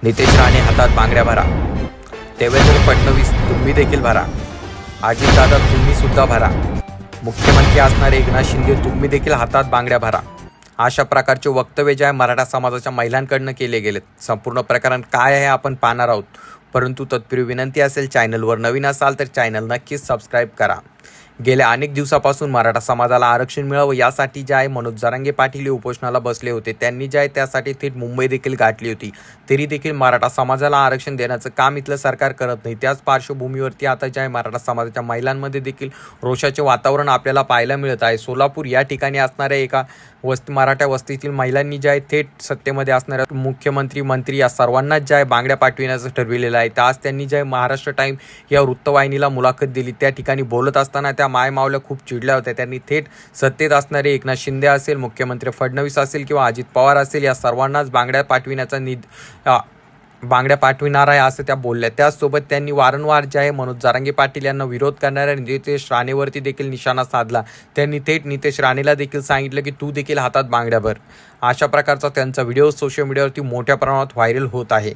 नितेश राणे हातात बांगड्या भरा। देवेंद्र फडणवीस तुम्ही देखील भरा। अजितदादा तुम्ही सुद्धा भरा। मुख्यमंत्री असणारे एकनाथ शिंदे तुम्ही देखील हातात बांगड्या भरा। अशा प्रकारचे वक्तव्य जे आहे मराठा समाजाच्या महिलांकडून केले गेलेत। संपूर्ण प्रकरण काय आहे आपण पाहणार आहोत, परंतु तत्पूर्वी विनंती असेल, चॅनलवर नवीन असाल तर चॅनल नक्कीच सबस्क्राईब करा। गेल्या अनेक दिवसापासून मराठा समाजाला आरक्षण मिळावं यासाठी जे आहे मनोज जरांगे पाटील उपोषणाला बसले होते। त्यांनी जे आहे त्यासाठी थेट मुंबई देखील गाठली होती। तरी देखील मराठा समाजाला आरक्षण देण्याचं काम इथलं सरकार करत नाही। त्याच पार्श्वभूमीवरती आता जे आहे मराठा समाजाच्या महिलांमध्ये देखील रोषाचे वातावरण आपल्याला पाहायला मिळत आहे। सोलापूर या ठिकाणी असणाऱ्या एका मराठा वस्तीतील महिलांनी जे आहे थेट सत्तेमध्ये असणाऱ्या मुख्यमंत्री मंत्री या सर्वांनाच जे आहे बांगड्या पाठविण्याचं ठरविलेलं आहे। तर आज त्यांनी जे आहे महाराष्ट्र टाइम या वृत्तवाहिनीला मुलाखत दिली। त्या ठिकाणी बोलत असताना त्या मायमावल्या खूप चिडल्या होत्या। त्यांनी थेट सत्तेत असणारे एकनाथ शिंदे असेल, मुख्यमंत्री फडणवीस असेल किंवा अजित पवार असेल या सर्वांनाच बांगड्या पाठविणार आहे असं त्या बोलल्या। त्याचसोबत त्यांनी वारंवार जे आहे मनोज जरांगे पाटील यांना विरोध करणाऱ्या नितेश राणेवरती देखील निशाणा साधला। त्यांनी थेट नितेश राणेला देखील सांगितलं की तू देखील हातात बांगड्या भर। अशा प्रकारचा त्यांचा व्हिडिओ सोशल मीडियावरती मोठ्या प्रमाणात व्हायरल होत आहे।